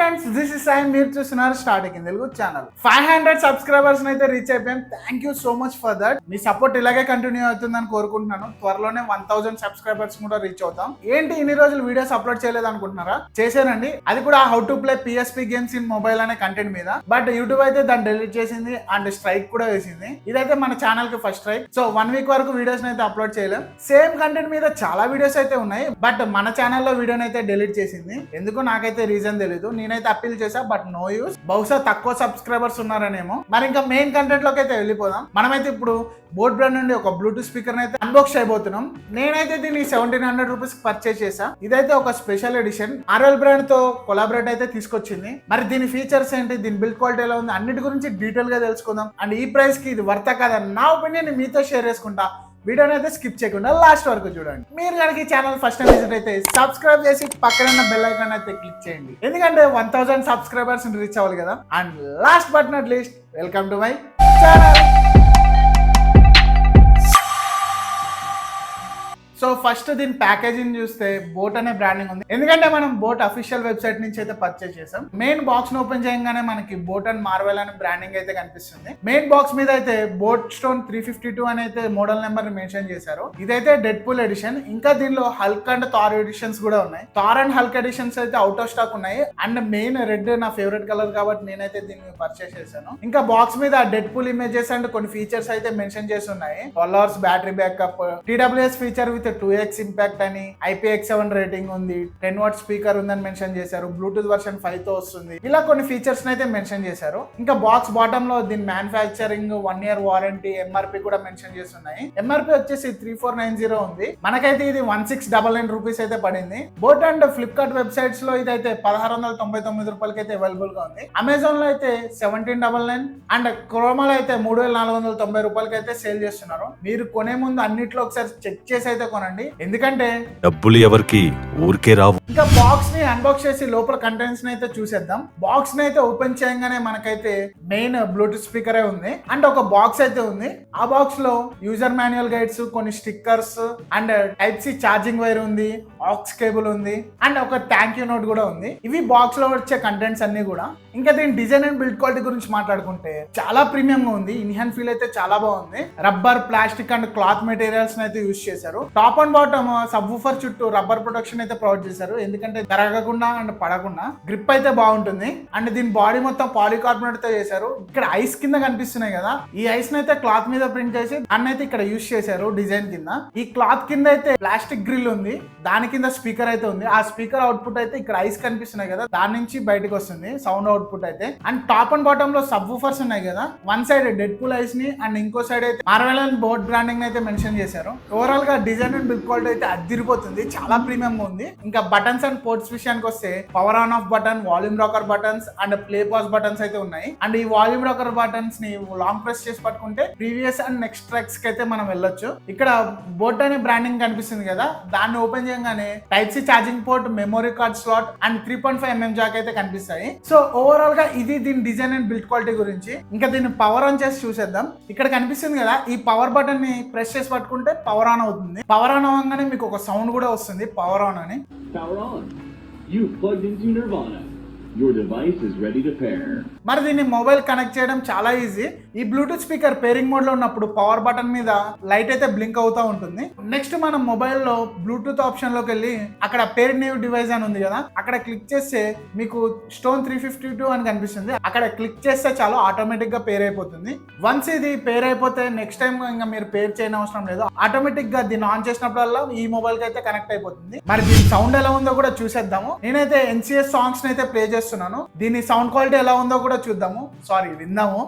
Friends, this is Sai. మీరు చూస్తున్నారు starting in Telugu channel. 500 subscribers అయితే రీచ్ అయిపోయాం. Thank you so much for that. Me support ఇలాగే continue అవుతుందని కోరుకుంటున్నాను. త్వరలోనే 1000 సబ్స్క్రైబర్స్ కూడా రీచ్ అవుతాం. ఏంటి ఇన్ని రోజులు వీడియోస్ అప్లోడ్ చేయలేదు అనుకుంటున్నారా? చేశానండి. అది కూడా how to play PSP games in mobile అనే కంటెంట్ మీద. బట్ యూట్యూబ్ అయితే దాన్ని డిలీట్ చేసింది అండ్ స్ట్రైక్ కూడా వేసింది. ఇదైతే మన ఛానల్ కి ఫస్ట్ స్ట్రైక్. సో 1 వీక్ వరకు వీడియోస్ అయితే అప్లోడ్ చేయలేం. సేమ్ కంటెంట్ మీద చాలా వీడియోస్ అయితే ఉన్నాయి. బట్ మన ఛానల్లో వీడియోని అయితే డిలీట్ చేసింది. ఎందుకు నాకైతే రీజన్ తెలీదు. నేనైతే అప్పీల్ చేసా, బట్ నో యూస్. బహుశా తక్కువ సబ్స్క్రైబర్స్ ఉన్నారనేమో. మరి ఇంకా మెయిన్ కంటెంట్ లోకి అయితే వెళ్ళిపోదాం. మనమైతే ఇప్పుడు బోట్ బ్రాండ్ నుండి ఒక బ్లూటూత్ స్పీకర్ అయితే అన్బాక్స్ చేయబోతున్నాం. నేనైతే దీన్ని 1700 రూపీస్ పర్చేస్ చేసా. ఇదైతే ఒక స్పెషల్ ఎడిషన్ RL బ్రాండ్ తో కొలాబరేట్ అయితే తీసుకొచ్చింది. మరి దీని ఫీచర్స్ ఏంటి, దీని బిల్డ్ క్వాలిటీ ఎలా ఉంది, అన్నిటి గురించి డీటెయిల్ గా తెలుసుకుందాం. అండ్ ఈ ప్రైస్ కి ఇది వర్తా కదా నా ఒపీనియన్ మీతో షేర్ చేసుకుంటా. వీడియోని అయితే స్కిప్ చేయకుండా లాస్ట్ వరకు చూడండి. మీరు కనుక ఈ ఛానల్ ఫస్ట్ టైం విజిట్ అయితే సబ్స్క్రైబ్ చేసి పక్కన ఉన్న బెల్ ఐకాన్ అయితే క్లిక్ చేయండి. ఎందుకంటే 1000 సబ్స్క్రైబర్స్ రీచ్ అవ్వాలి కదా. And last but not least, welcome to my channel. So first దీని ప్యాకేజింగ్ చూస్తే బోట్ అనే బ్రాండింగ్ ఉంది. ఎందుకంటే మనం బోట్ అఫీషియల్ వెబ్సైట్ నుంచి అయితే పర్చేస్ చేసాం. మెయిన్ బాక్స్ ను ఓపెన్ చేయగానే మనకి బోట్ అండ్ మార్వెల్ అనే బ్రాండింగ్ అయితే కనిపిస్తుంది. మెయిన్ బాక్స్ మీద అయితే బోట్ స్టోన్ 352 అని అయితే మోడల్ నెంబర్ మెన్షన్ చేశారు. ఇదైతే డెడ్ పూల్ ఎడిషన్. ఇంకా దీనిలో హల్క్ అండ్ థార్ ఎడిషన్స్ కూడా ఉన్నాయి. థార్ అండ్ హల్క్ ఎడిషన్స్ అయితే అవుట్ ఆఫ్ స్టాక్ ఉన్నాయి. అండ్ మెయిన్ రెడ్ నా ఫేవరెట్ కలర్ కాబట్టి నేనైతే దీన్ని పర్చేస్ చేశాను. ఇంకా బాక్స్ మీద డెడ్ పూల్ ఇమేజెస్ అండ్ కొన్ని ఫీచర్స్ అయితే మెన్షన్ చేసి ఉన్నాయి. 12 hours battery backup, TWS feature with 2x impact అని, IPX7 రేటింగ్ ఉంది, 10 watt స్పీకర్ ఉందని మెన్షన్ చేశారు. బ్లూటూత్ వర్షన్ 5 తో వస్తుంది. ఇలా కొన్ని ఫీచర్స్ అయితే మెన్షన్ చేశారు. ఇంకా బాక్స్ బాటమ్ లో దీని మ్యానుఫ్యాక్చరింగ్ 1 year వారంటీ, MRP కూడా మెన్షన్ చేస్తున్నాయి. MRP వచ్చేసి 3490 ఉంది. మనకైతే ఇది 1699 రూపీస్ అయితే పడింది. బోట్ అండ్ ఫ్లిప్కార్ట్ వెబ్సైట్స్ లో ఇదైతే 1699 రూపాయలకి అయితే అవైలబుల్ గా ఉంది. అమెజాన్ లో అయితే 1799 అండ్ క్రోమాలో అయితే 3490 రూపాయలకి అయితే సేల్ చేస్తున్నారు. మీరు కొనే ముందు అన్నిట్లో ఒకసారి చెక్ చేసి అయితే కొనండి. ఎందుకంటే డబ్బులు ఎవరికి ఊరికే రావు. ఇంకా బాక్స్ ని అన్బాక్స్ చేసి లోపల కంటెంట్స్ ని అయితే చూసేద్దాం. బాక్స్ ని అయితే ఓపెన్ చేయగానే మనకైతే మెయిన్ బ్లూటూత్ స్పీకరే ఉంది అండ్ ఒక బాక్స్ అయితే ఉంది. ఆ బాక్స్ లో యూజర్ మాన్యువల్ గైడ్స్, కొన్ని stickers and Type-C charging wire ఉంది, ఆక్స్ కేబుల్ ఉంది అండ్ ఒక థ్యాంక్ యూ నోట్ కూడా ఉంది. ఇవి బాక్స్ లో వచ్చే కంటెంట్స్ అన్ని కూడా. ఇంకా దీని డిజైన్ అండ్ బిల్డ్ క్వాలిటీ గురించి మాట్లాడుకుంటే చాలా ప్రీమియం గా ఉంది. ఇన్హాన్ ఫీల్ అయితే చాలా బాగుంది. Rubber, plastic and cloth materials అయితే యూజ్ చేశారు. Top and bottom sub woofer చుట్టూ రబ్బర్ ప్రొటెక్షన్ అయితే ప్రొవైడ్ చేశారు. ఎందుకంటే తరగకుండా అండ్ పడకుండా గ్రిప్ అయితే బాగుంటుంది. అండ్ దీని బాడీ మొత్తం పాలికార్బోనేట్ తో చేశారు. ఇక్కడ ఐస్ కింద కనిపిస్తున్నాయి కదా, ఈ ఐస్ అయితే క్లాత్ మీద ప్రింట్ చేసి దాన్ని అయితే ఇక్కడ యూజ్ చేశారు డిజైన్ కింద. ఈ క్లాత్ కింద అయితే ప్లాస్టిక్ గ్రిల్ ఉంది, దాని కింద స్పీకర్ అయితే ఉంది. ఆ స్పీకర్ అవుట్పుట్ అయితే ఇక్కడ ఐస్ కనిపిస్తున్నాయి కదా, దాని నుంచి బయటకు వస్తుంది సౌండ్ అవుట్పుట్ అయితే. అండ్ టాప్ అండ్ బాటమ్ లో సబ్ వూఫర్స్ ఉన్నాయి కదా, one side dead pool ice ని అండ్ ఇంకో సైడ్ అయితే మార్వెల్ అండ్ బోట్ బ్రాండింగ్ అయితే మెన్షన్ చేశారు. ఓవరాల్ గా డిజైన్ అండ్ బిల్డ్ క్వాలిటీ అయితే అదిరిపోతుంది, చాలా ప్రీమియం గా ఉంది. ఇంకా బటన్స్ అండ్ పోర్ట్స్ విషయానికి వస్తే power on off button, volume rocker buttons and play pause buttons అయితే ఉన్నాయి. అండ్ ఈ వాల్యూమ్ రాకర్ బటన్స్ ని లాంగ్ ప్రెస్ చేసి పట్టుకుంటే ప్రీవియస్ అండ్ నెక్స్ట్ ట్రాక్స్ కి అయితే మనం వెళ్ళొచ్చు. ఇక్కడ బోట్ అనే బ్రాండింగ్ కనిపిస్తుంది కదా, దాన్ని ఓపెన్ చేయగానే Type-C charging port, memory card slot and 3.5mm Jack అయితే కనిపిస్తాయి. సో ఓవరాల్ గా ఇది దీని డిజైన్ అండ్ బిల్డ్ క్వాలిటీ గురించి. ఇంకా దీన్ని పవర్ ఆన్ చేసి చూసేద్దాం. ఇక్కడ కనిపిస్తుంది కదా, ఈ పవర్ బటన్ ని ప్రెస్ చేసి పట్టుకుంటే పవర్ ఆన్ అవుతుంది. పవర్ ఆన్ అవ్వగానే మీకు ఒక సౌండ్ కూడా వస్తుంది, పవర్ ఆన్ అని. Power on. You've plugged into Nirvana. Your device is ready to pair. మరి దీన్ని మొబైల్ కనెక్ట్ చేయడం చాలా ఈజీ. ఈ బ్లూటూత్ స్పీకర్ పేరింగ్ మోడ్ లో ఉన్నప్పుడు పవర్ బటన్ మీద లైట్ అయితే బ్లింక్ అవుతూ ఉంటుంది. నెక్స్ట్ మనం మొబైల్ లో బ్లూటూత్ ఆప్షన్ లోకి వెళ్ళి అక్కడ పేర్ న్యూ డివైస్ అని ఉంది కదా, అక్కడ క్లిక్ చేస్తే మీకు స్టోన్ 352 అని కనిపిస్తుంది. అక్కడ క్లిక్ చేస్తే చాలు ఆటోమేటిక్ గా పేర్ అయిపోతుంది. వన్స్ ఇది పేర్ అయిపోతే నెక్స్ట్ టైం ఇంకా మీరు పేర్ చేయని అవసరం లేదు. ఆటోమేటిక్ గా దీన్ని ఆన్ చేసినప్పుడల్లా ఈ మొబైల్ కి అయితే కనెక్ట్ అయిపోతుంది. మరి దీని సౌండ్ ఎలా ఉందో కూడా చూసేద్దాము. నేనైతే NCS సాంగ్స్ అయితే ప్లే చేస్తున్నాను. దీని సౌండ్ క్వాలిటీ ఎలా ఉందో కూడా చూద్దాము, విందాము.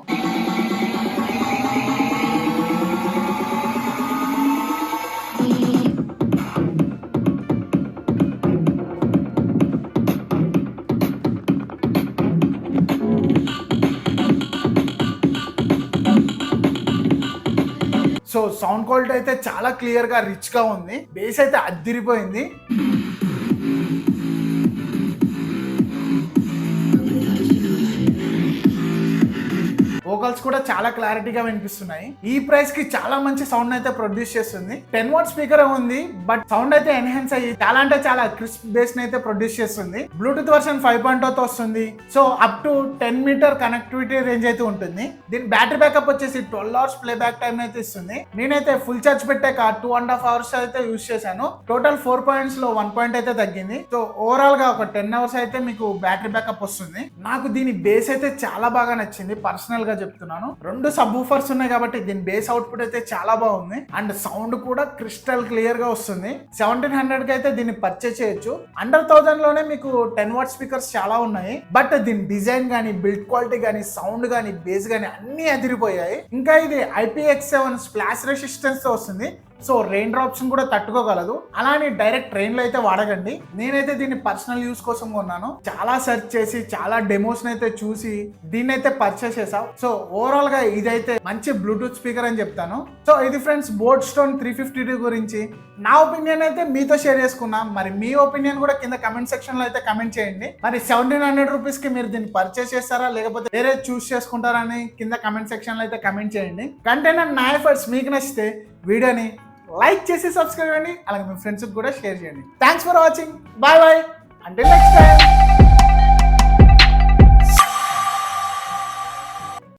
సో సౌండ్ క్వాలిటీ అయితే చాలా క్లియర్ గా రిచ్ గా ఉంది. బేస్ అయితే అదిరిపోయింది. ఒక వోకల్స్ కూడా చాలా క్లారిటీగా వినిపిస్తున్నాయి. ఈ ప్రైస్ కి చాలా మంచి సౌండ్ అయితే ప్రొడ్యూస్ చేస్తుంది. 10 వాట్ స్పీకర్ ఉంది, బట్ సౌండ్ అయితే ఎన్హాన్స్ అయ్యి చాలా అంటే చాలా క్రిస్ప్ బేస్ అయితే ప్రొడ్యూస్ చేస్తుంది. బ్లూటూత్ వర్షన్ 5.0 తో వస్తుంది. So up to 10 metre connectivity range అయితే ఉంటుంది. దీని బ్యాటరీ బ్యాకప్ వచ్చేసి 12 అవర్స్ ప్లే బ్యాక్ టైం అయితే ఇస్తుంది. నేనైతే ఫుల్ ఛార్జ్ పెట్టాక 2.5 అవర్స్ అయితే యూస్ చేశాను. టోటల్ 4 పాయింట్స్ లో 1 పాయింట్ అయితే తగ్గింది. సో ఓవరాల్ గా ఒక 10 అవర్స్ అయితే మీకు బ్యాటరీ బ్యాకప్ వస్తుంది. నాకు దీని బేస్ అయితే చాలా బాగా నచ్చింది. పర్సనల్ గా చెప్తున్నాను. 2 సబ్ ఊఫర్స్ ఉన్నాయి కాబట్టి దీని బేస్ అవుట్పుట్ అయితే చాలా బాగుంది. అండ్ సౌండ్ కూడా క్రిస్టల్ క్లియర్ గా వస్తుంది. 1700 కి అయితే దీన్ని పర్చేస్ చేయొచ్చు. అండర్ 1000 లోనే మీకు 10 వాట్ స్పీకర్స్ చాలా ఉన్నాయి. బట్ దీని డిజైన్ గానీ, బిల్డ్ క్వాలిటీ గానీ, సౌండ్ గానీ, బేస్ గానీ అన్ని అదిరిపోయాయి. ఇంకా ఇది IPX7 స్ప్లాష్ రెసిస్టెన్స్ తో వస్తుంది. సో రెయిన్ డ్రాప్స్ కూడా తట్టుకోగలదు. అలానే డైరెక్ట్ ట్రైన్ లో అయితే వాడకండి. నేనైతే దీన్ని పర్సనల్ యూస్ కోసం కొన్నాను. చాలా సెర్చ్ చేసి చాలా డెమోస్ అయితే చూసి దీన్ని అయితే పర్చేస్ చేసాం. సో ఓవరాల్ గా ఇదైతే మంచి బ్లూటూత్ స్పీకర్ అని చెప్తాను. సో ఇది ఫ్రెండ్స్ బోట్ స్టోన్ 352 గురించి నా ఒపీనియన్ అయితే మీతో షేర్ చేసుకున్నా. మరి మీ ఒపీనియన్ కూడా కింద కమెంట్ సెక్షన్ లో అయితే కమెంట్ చేయండి. మరి 1700 రూపీస్ కి మీరు దీన్ని పర్చేస్ చేస్తారా లేకపోతే వేరే చూస్ చేసుకుంటారా అని కింద కమెంట్ సెక్షన్ లో అయితే కమెంట్ చేయండి. కంటెంట్ అండ్ నా ఎఫర్ట్స్ మీకు నచ్చితే వీడియోని లైక్ చేసి సబ్స్క్రైబ్ చేయండి. అలాగే మీ ఫ్రెండ్స్కి కూడా షేర్ చేయండి. Thanks for watching. Bye bye. Until next time.